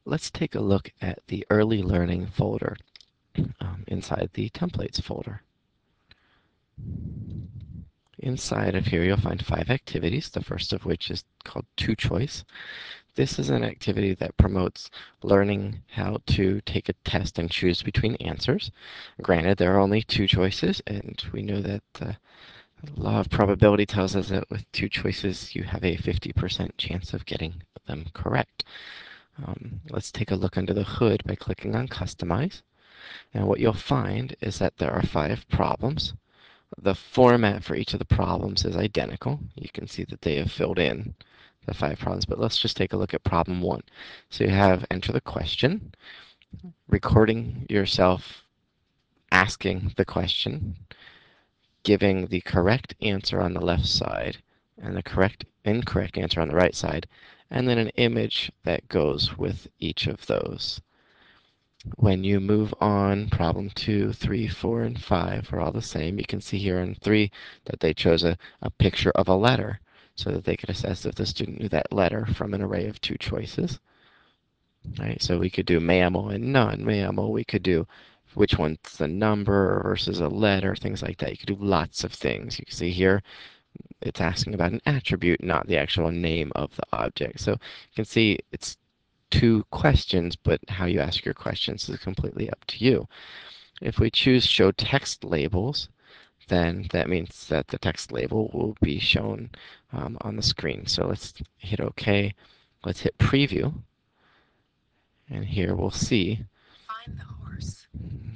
let's take a look at the early learning folder inside the templates folder. Inside of here, you'll find 5 activities, the first of which is called 2-choice. This is an activity that promotes learning how to take a test and choose between answers. Granted, there are only 2 choices, and we know that the law of probability tells us that with 2 choices, you have a 50% chance of getting them correct. Let's take a look under the hood by clicking on Customize. And what you'll find is that there are 5 problems. The format for each of the problems is identical. You can see that they have filled in the 5 problems, but let's just take a look at problem 1. So you have enter the question, recording yourself asking the question, giving the correct answer on the left side, and the incorrect answer on the right side, and then an image that goes with each of those. When you move on, problem 2, 3, 4, and 5 are all the same. You can see here in 3 that they chose a picture of a letter so that they could assess if the student knew that letter from an array of 2 choices. Right, so we could do mammal and non-mammal. We could do which one's the number versus a letter, things like that. You could do lots of things. You can see here it's asking about an attribute, not the actual name of the object. So you can see it's 2 questions, but how you ask your questions is completely up to you. If we choose Show Text Labels, then that means that the text label will be shown on the screen. So let's hit OK. Let's hit Preview. And here we'll see. Find the horse.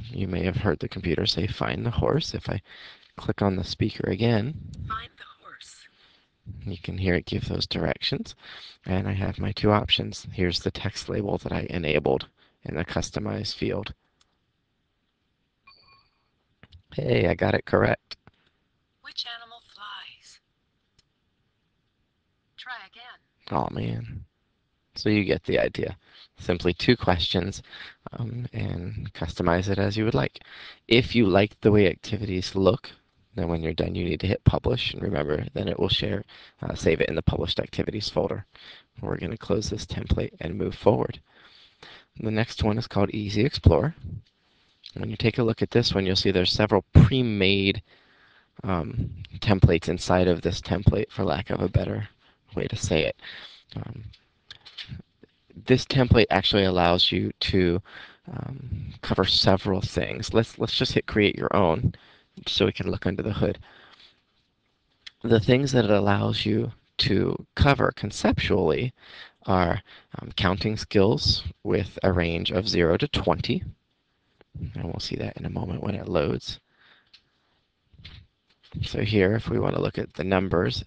You may have heard the computer say find the horse. If I click on the speaker again, Find the horse. you can hear it give those directions. And I have my 2 options. Here's the text label that I enabled in the Customize field. Hey, I got it correct. Which animal flies? Try again. Oh man. So you get the idea. Simply 2 questions and customize it as you would like. If you like the way activities look, then when you're done you need to hit publish, and remember then it will save it in the published activities folder. We're going to close this template and move forward. The next one is called Easy Explore. When you take a look at this one, you'll see there's several pre-made templates inside of this template, for lack of a better way to say it. This template actually allows you to cover several things. Let's just hit create your own so we can look under the hood. The things that it allows you to cover conceptually are counting skills with a range of 0 to 20. And we'll see that in a moment when it loads. So here, if we want to look at the numbers,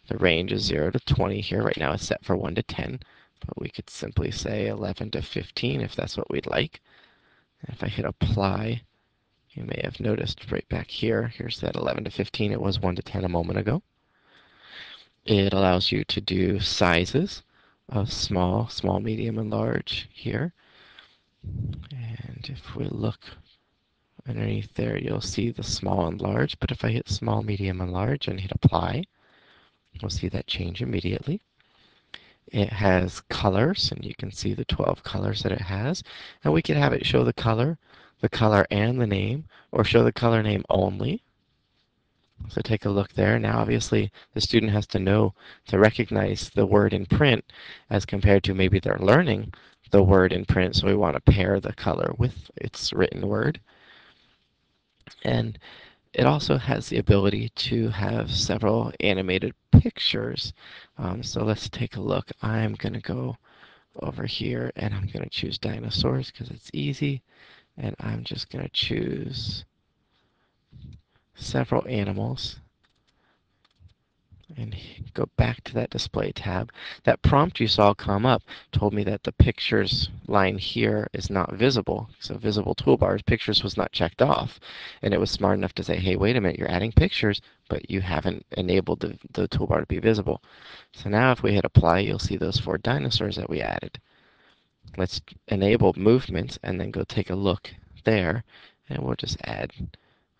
the range is 0 to 20 here. Right now it's set for 1 to 10. But we could simply say 11 to 15 if that's what we'd like. And if I hit apply, you may have noticed right back here, here's that 11 to 15. It was 1 to 10 a moment ago. It allows you to do sizes of small, medium, and large here. And if we look underneath there, you'll see the small and large. But if I hit small, medium, and large and hit apply, we'll see that change immediately. It has colors, and you can see the 12 colors that it has. And we could have it show the color and the name, or show the color name only. So take a look there. Now obviously the student has to know to recognize the word in print as compared to maybe they're learning the word in print, so we want to pair the color with its written word. And it also has the ability to have several animated pictures. So let's take a look. I'm going to go over here and I'm going to choose dinosaurs because it's easy. And I'm just going to choose several animals and go back to that display tab. That prompt you saw come up told me that the pictures line here is not visible. So visible toolbars, pictures was not checked off. And it was smart enough to say, hey, wait a minute, you're adding pictures, but you haven't enabled the toolbar to be visible. So now if we hit apply, you'll see those 4 dinosaurs that we added. Let's enable movements and then go take a look there. And we'll just add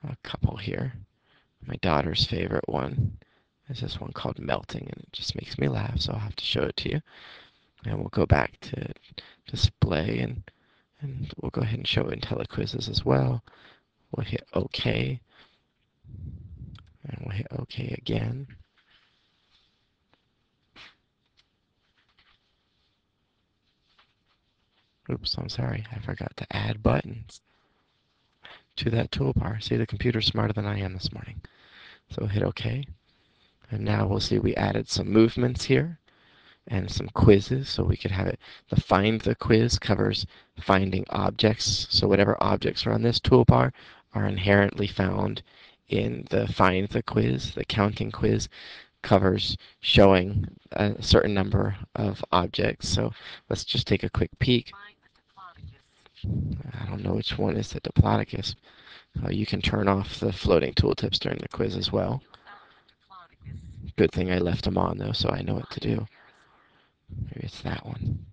a couple here. My daughter's favorite one. There's this one called Melting, and it just makes me laugh, so I'll have to show it to you. And we'll go back to display, and we'll go ahead and show IntelliQuizzes as well. We'll hit OK, and we'll hit OK again. Oops, I'm sorry, I forgot to add buttons to that toolbar. See, the computer's smarter than I am this morning. So we'll hit OK. And now we'll see we added some movements here and some quizzes, so we could have it. The find the quiz covers finding objects, so whatever objects are on this toolbar are inherently found in the find the quiz. The counting quiz covers showing a certain number of objects. So let's just take a quick peek. I don't know which one is the Diplodocus. You can turn off the floating tooltips during the quiz as well. Good thing I left them on though, so I know what to do. Maybe it's that one.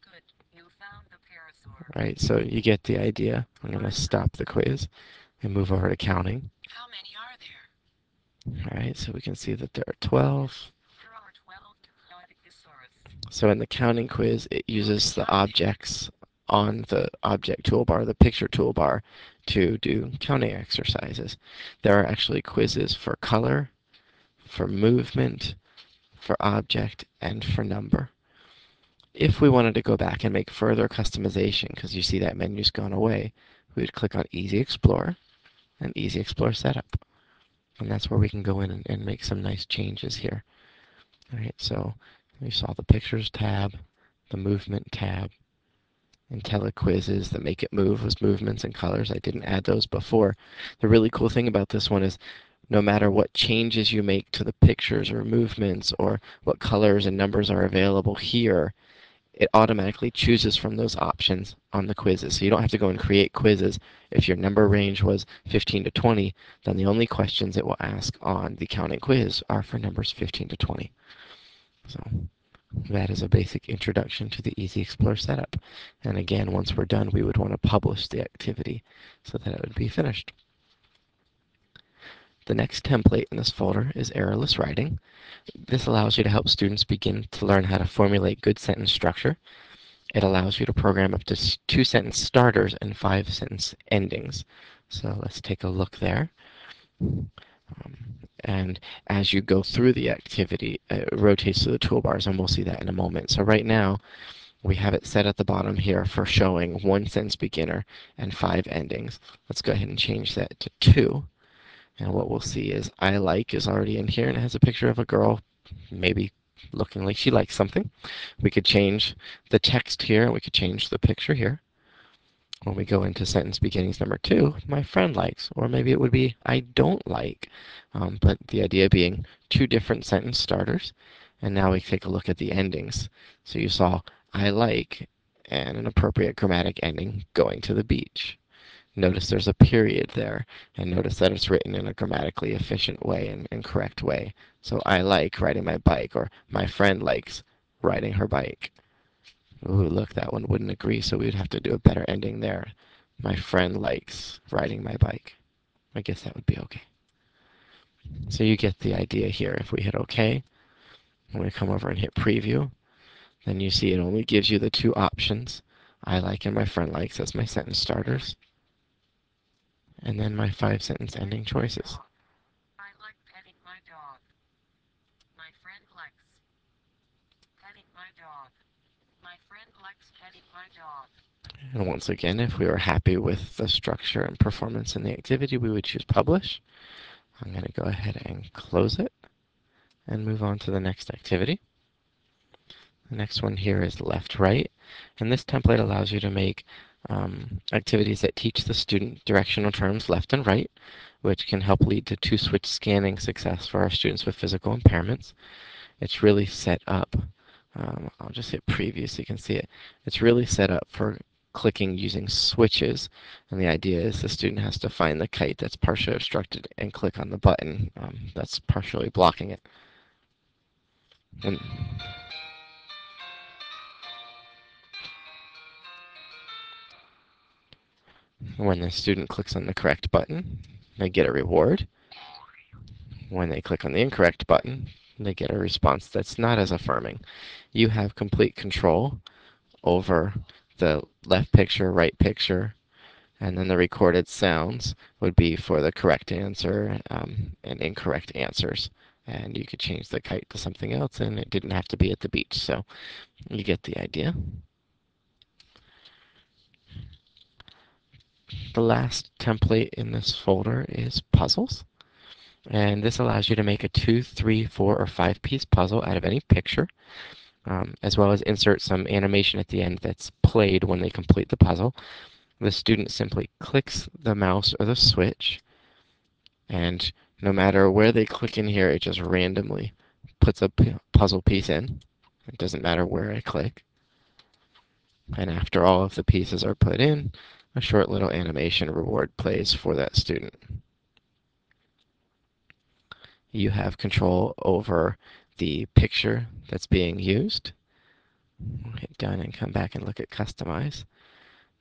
Good. You found the parasaur. Right, so you get the idea. I'm going to stop the quiz and move over to counting. How many are there? All right, so we can see that there are 12. There are 12 Diplodocus. So in the counting quiz, it uses the objects on the object toolbar, the picture toolbar, to do counting exercises. There are actually quizzes for color, for movement, for object, and for number. If we wanted to go back and make further customization, because you see that menu's gone away, we would click on Easy Explorer and Easy Explorer Setup. And that's where we can go in and make some nice changes here. All right, so we saw the Pictures tab, the Movement tab, IntelliQuizzes, the Make It Move was movements and colors. I didn't add those before. The really cool thing about this one is no matter what changes you make to the pictures or movements or what colors and numbers are available here, it automatically chooses from those options on the quizzes. So you don't have to go and create quizzes. If your number range was 15 to 20, then the only questions it will ask on the counting quiz are for numbers 15 to 20. So that is a basic introduction to the Easy Explorer setup. And again, once we're done, we would want to publish the activity so that it would be finished. The next template in this folder is errorless writing. This allows you to help students begin to learn how to formulate good sentence structure. It allows you to program up to 2 sentence starters and 5 sentence endings. So let's take a look there. And as you go through the activity, it rotates through the toolbars, and we'll see that in a moment. So right now, we have it set at the bottom here for showing 1 sentence beginner and 5 endings. Let's go ahead and change that to 2. And what we'll see is I like is already in here, and it has a picture of a girl maybe looking like she likes something. We could change the text here, and we could change the picture here. When we go into sentence beginnings number 2, my friend likes, or maybe it would be I don't like. But the idea being 2 different sentence starters. And now we take a look at the endings. So you saw I like and an appropriate grammatic ending, going to the beach. Notice there's a period there, and notice that it's written in a grammatically efficient way and correct way. So I like riding my bike, or my friend likes riding her bike. Ooh, look, that one wouldn't agree, so we'd have to do a better ending there. My friend likes riding my bike. I guess that would be okay. So you get the idea here. If we hit OK, when we come over and hit Preview, then you see it only gives you the 2 options, I like and my friend likes, as my sentence starters, and then my 5 sentence ending choices. I like petting my dog. My friend likes petting my dog. My friend likes petting my dog. And once again, if we were happy with the structure and performance in the activity, we would choose Publish. I'm going to go ahead and close it and move on to the next activity. The next one here is left-right, and this template allows you to make activities that teach the student directional terms left and right, which can help lead to 2-switch scanning success for our students with physical impairments. It's really set up, I'll just hit preview so you can see it. It's really set up for clicking using switches, and the idea is the student has to find the kite that's partially obstructed and click on the button that's partially blocking it. And when the student clicks on the correct button, they get a reward. When they click on the incorrect button, they get a response that's not as affirming. You have complete control over the left picture, right picture, and then the recorded sounds would be for the correct answer and incorrect answers. And you could change the kite to something else, and it didn't have to be at the beach. So you get the idea. The last template in this folder is puzzles. And this allows you to make a 2, 3, 4, or 5-piece puzzle out of any picture, as well as insert some animation at the end that's played when they complete the puzzle. The student simply clicks the mouse or the switch, and no matter where they click in here, it just randomly puts a puzzle piece in. It doesn't matter where I click. And after all of the pieces are put in, a short little animation reward plays for that student. You have control over the picture that's being used. We'll hit done and come back and look at customize.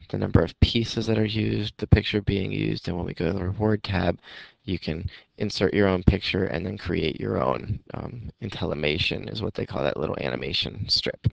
The number of pieces that are used, the picture being used, and when we go to the reward tab, you can insert your own picture and then create your own Intellimation is what they call that little animation strip.